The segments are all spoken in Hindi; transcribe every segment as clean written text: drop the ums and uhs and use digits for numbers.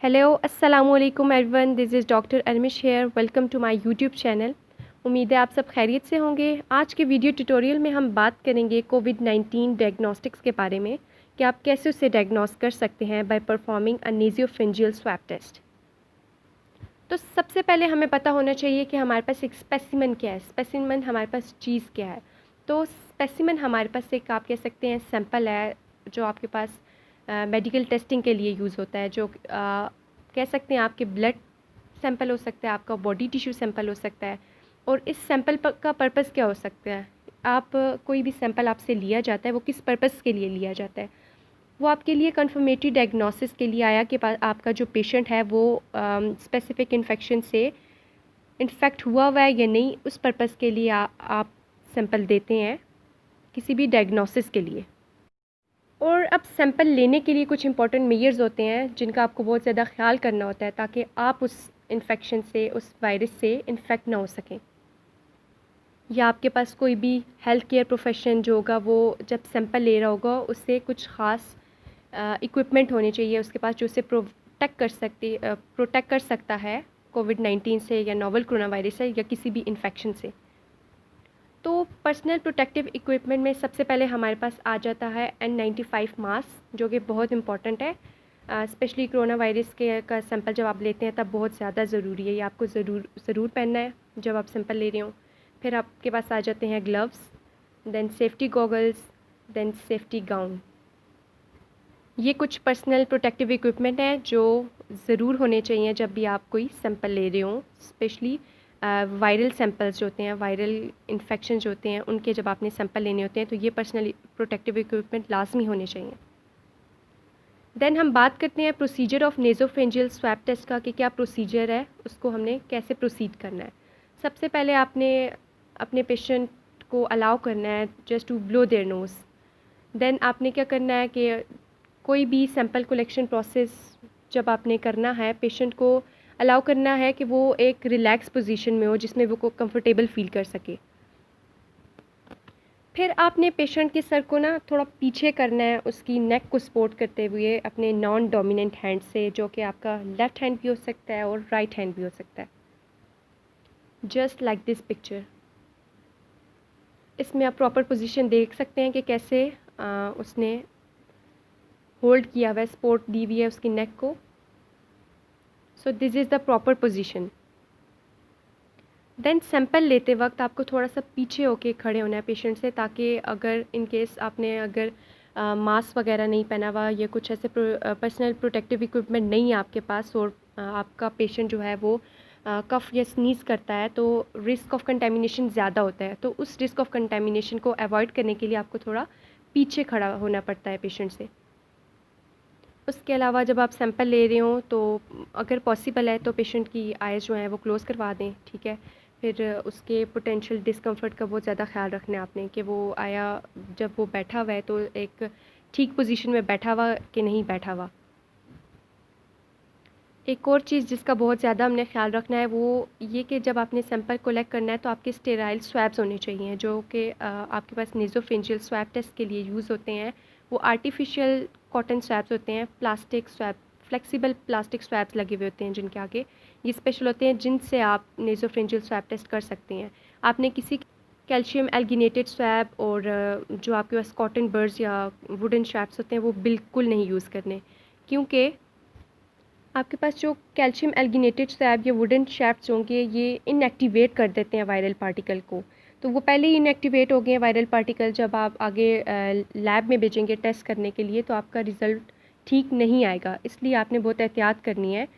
हेलो अस्सलाम वालेकुम everyone, this is doctor Anmish here. Welcome to my YouTube channel. उम्मीद है आप सब खैरियत से होंगे। आज के वीडियो ट्यूटोरियल में हम बात करेंगे कोविड-19 डायग्नोस्टिक्स के बारे में कि आप कैसे उसे डायग्नोस कर सकते हैं by performing a nasopharyngeal swab test. तो सबसे पहले हमें पता होना चाहिए कि हमारे पास एक स्पेसिमेन क्या है। स्पेसिमेन हमारे पास चीज़ क्या है। तो स्पेसिमेन हमारे पास एक आप कह सकते हैं सैंपल है जो आपके पास मेडिकल टेस्टिंग के लिए यूज़ होता है, जो कह सकते हैं आपके ब्लड सैंपल हो सकता है, आपका बॉडी टिश्यू सैंपल हो सकता है। और इस सैंपल का पर्पस क्या हो सकता है। कोई भी सैंपल आपसे लिया जाता है वो किस पर्पस के लिए लिया जाता है। वो आपके लिए कन्फर्मेटरी डायग्नोसिस के लिए आया कि आपका जो पेशेंट है वो स्पेसिफिक इन्फेक्शन से इन्फेक्ट हुआ है या नहीं, उस पर्पस के लिए आप सैंपल देते हैं किसी भी डायग्नोसिस के लिए। और अब सैंपल लेने के लिए कुछ इंपॉर्टेंट मेजर्स होते हैं जिनका आपको बहुत ज़्यादा ख्याल करना होता है ताकि आप उस इन्फेक्शन से, उस वायरस से इन्फेक्ट ना हो सकें। या आपके पास कोई भी हेल्थ केयर प्रोफेशन जो होगा वो जब सैंपल ले रहा होगा उससे कुछ ख़ास इक्विपमेंट होने चाहिए उसके पास जो उसे प्रोटेक्ट कर सकता है कोविड-19 से या नोवल कोरोना वायरस से या किसी भी इन्फेक्शन से। तो पर्सनल प्रोटेक्टिव इक्विपमेंट में सबसे पहले हमारे पास आ जाता है N95 मास्क, जो कि बहुत इंपॉर्टेंट है। स्पेशली कोरोना वायरस के का सैंपल जब आप लेते हैं तब बहुत ज़्यादा ज़रूरी है, ये आपको ज़रूर पहनना है जब आप सैंपल ले रहे हो। फिर आपके पास आ जाते हैं gloves, then safety goggles, then safety gown. ये कुछ पर्सनल प्रोटेक्टिव इक्विपमेंट हैं जो ज़रूर होने चाहिए जब भी आप कोई सैंपल ले रहे हों। स्पेशली वायरल सैंपल्स जो होते हैं, वायरल इन्फेक्शन जो होते हैं, उनके जब आपने सैंपल लेने होते हैं तो ये पर्सनल प्रोटेक्टिव इक्विपमेंट लाजमी होने चाहिए। देन हम बात करते हैं प्रोसीजर ऑफ नेज़ोफेरेंजियल स्वैब टेस्ट का कि क्या प्रोसीजर है, उसको हमने कैसे प्रोसीड करना है। सबसे पहले आपने अपने पेशेंट को अलाउ करना है just to blow their nose. Then आपने क्या करना है कि कोई भी सैंपल कलेक्शन प्रोसेस जब आपने करना है, पेशेंट को अलाउ करना है कि वो एक रिलैक्स पोजीशन में हो जिसमें वो को कंफर्टेबल फ़ील कर सके। फिर आपने पेशेंट के सर को ना थोड़ा पीछे करना है, उसकी नेक को सपोर्ट करते हुए अपने नॉन डोमिनेंट हैंड से, जो कि आपका लेफ़्ट हैंड भी हो सकता है और राइट हैंड भी हो सकता है। Just like this picture. इसमें आप प्रॉपर पोजीशन देख सकते हैं कि कैसे उसने होल्ड किया हुआ है, सपोर्ट दी हुई है उसकी नेक को। So this is the proper position. Then sample लेते वक्त आपको थोड़ा सा पीछे होके खड़े होना है पेशेंट से, ताकि अगर इन केस आपने अगर मास्क वगैरह नहीं पहना हुआ या कुछ ऐसे पर्सनल प्रोटेक्टिव इक्विपमेंट नहीं है आपके पास और आपका पेशेंट जो है वो कफ या स्नीज़ करता है तो रिस्क ऑफ कंटेमिनेशन ज़्यादा होता है। तो उस रिस्क ऑफ कंटेमिनेशन को अवॉइड करने के लिए आपको थोड़ा पीछे खड़ा होना पड़ता है पेशेंट से। उसके अलावा जब आप सैंपल ले रहे हो तो अगर पॉसिबल है तो पेशेंट की आइज़ जो हैं वो क्लोज़ करवा दें, ठीक है। फिर उसके पोटेंशियल डिस्कम्फ़र्ट का बहुत ज़्यादा ख़्याल रखना है आपने कि वो जब वो बैठा हुआ है तो एक ठीक पोजीशन में बैठा हुआ कि नहीं बैठा हुआ। एक और चीज़ जिसका बहुत ज़्यादा हमने ख़्याल रखना है वो ये कि जब आपने सैंपल कलेक्ट करना है तो आपके स्टेराइल स्वैब्स होने चाहिए, जो कि आपके पास नेज़ोफेरेंजियल स्वैब टेस्ट के लिए यूज़ होते हैं। वो आर्टिफिशियल कॉटन स्वैब्स होते हैं, plastic swab, flexible plastic swabs लगे हुए होते हैं जिनके आगे। ये स्पेशल होते हैं जिनसे आप नेज़ोफेरेंजियल स्वैब टेस्ट कर सकते हैं। आपने किसी कैल्शियम एल्गिनेटेड स्वैब और जो आपके पास कॉटन बर्ड्स या वुडन स्वैब्स होते हैं वो बिल्कुल नहीं यूज़ करने, क्योंकि आपके पास जो कैल्शियम एल्गिनेटेड स्वैब या वुडन शैफ्ट्स होंगे ये इनएक्टिवेट कर देते हैं वायरल पार्टिकल को। तो वो पहले ही इनएक्टिवेट हो गए हैं वायरल पार्टिकल, जब आप आगे लैब में भेजेंगे टेस्ट करने के लिए तो आपका रिज़ल्ट ठीक नहीं आएगा। इसलिए आपने बहुत एहतियात करनी है।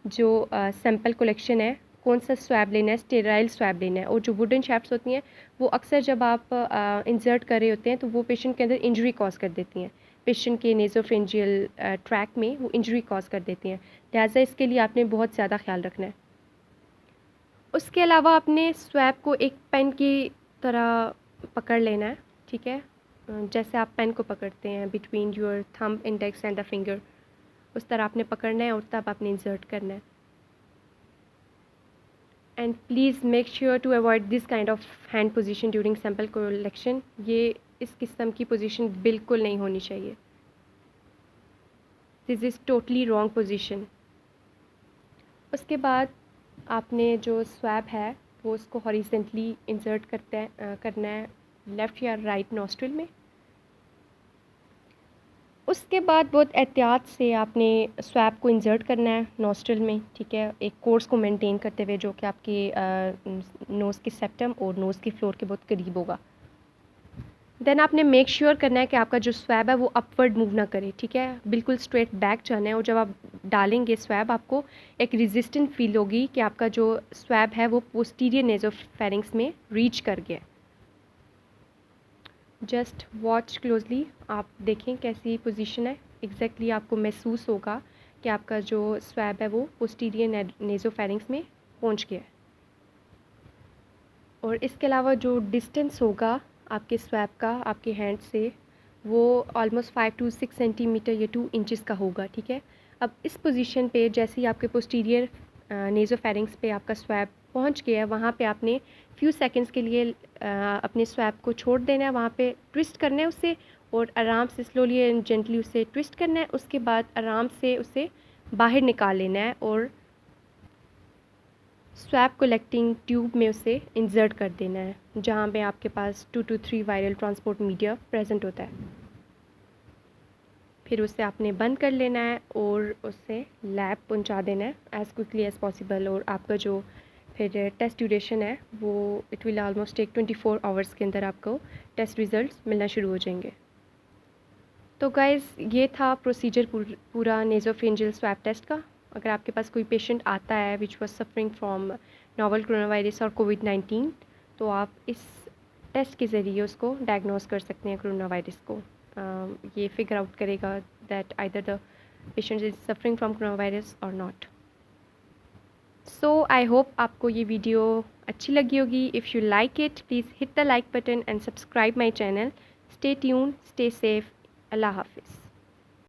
जो सैंपल कलेक्शन है, कौन सा स्वैब लेना है, स्टेराइल स्वैब लेना है। और जो वुडन शैफ्ट्स होती हैं वो अक्सर जब आप इंसर्ट कर रहे होते हैं तो वो पेशेंट के अंदर इंजरी कॉज कर देती हैं, पेशेंट के नेज़ोफेरेंजियल ट्रैक में वो इंजरी कॉज कर देती हैं। लिहाजा इसके लिए आपने बहुत ज़्यादा ख्याल रखना है। उसके अलावा आपने स्वैब को एक पेन की तरह पकड़ लेना है, ठीक है। जैसे आप पेन को पकड़ते हैं between your thumb, index and the finger, उस तरह आपने पकड़ना है और तब आपने इंसर्ट करना है। And please make sure to avoid this kind of hand position during sample collection. ये इस किस्म की पोजीशन बिल्कुल नहीं होनी चाहिए। This is totally wrong position. उसके बाद आपने जो स्वैब है वो उसको हॉरिजेंटली इंसर्ट करना है लेफ़्ट या राइट नॉस्ट्रिल में। उसके बाद बहुत एहतियात से आपने स्वैब को इंसर्ट करना है नॉस्ट्रिल में, ठीक है, एक कोर्स को मेंटेन करते हुए जो कि आपके नोज़ के सेप्टम और नोज़ की फ्लोर के बहुत करीब होगा। देन आपने मेक श्योर करना है कि आपका जो स्वैब है वो अपवर्ड मूव ना करे, ठीक है, बिल्कुल स्ट्रेट बैक जाना है। और जब आप डालेंगे स्वैब आपको एक रेजिस्टेंट फील होगी कि आपका जो स्वैब है वो पोस्टीरियर नेज़ोफेरिंक्स में रीच कर गया। जस्ट वॉच क्लोजली, आप देखें कैसी पोजीशन है। एग्जैक्टली आपको महसूस होगा कि आपका जो स्वैब है वो पोस्टीरियर नेज़ोफेरिंक्स में पहुंच गया है। और इसके अलावा जो डिस्टेंस होगा आपके स्वैब का आपके हैंड से वो ऑलमोस्ट 5 to 6 सेंटीमीटर या 2 इंचेस का होगा, ठीक है। अब इस पोजीशन पे जैसे ही आपके पोस्टीरियर नेज़ोफेरिंक्स पे आपका स्वैब पहुंच गया है, वहाँ पे आपने फ्यू सेकंड्स के लिए अपने स्वैब को छोड़ देना है, वहाँ पे ट्विस्ट करना है उसे और आराम से स्लोली एंड जेंटली उसे ट्विस्ट करना है। उसके बाद आराम से उसे बाहर निकाल लेना है और स्वैब कलेक्टिंग ट्यूब में उसे इंसर्ट कर देना है जहाँ पे आपके पास 2 to 3 viral transport media present होता है। फिर उसे आपने बंद कर लेना है और उसे लैब पहुंचा देना है एज़ क्विकली एज़ पॉसिबल। और आपका जो फिर टेस्ट ड्यूरेशन है वो it will almost take 24 hours के अंदर आपको टेस्ट रिज़ल्ट्स मिलना शुरू हो जाएंगे। तो गाइज़ ये था प्रोसीजर पूरा नेज़ोफेरिंजियल स्वैब टेस्ट का। अगर आपके पास कोई पेशेंट आता है which was suffering from novel corona virus और कोविड-19 तो आप इस टेस्ट के ज़रिए उसको डायग्नोस कर सकते हैं कोरोना वायरस को। ये फिगर आउट करेगा that either the patient is suffering from corona virus or not. So I hope आपको ये वीडियो अच्छी लगी होगी। If you like it please hit the like button and subscribe my channel. Stay tune, stay safe. अल्लाह हाफिज़।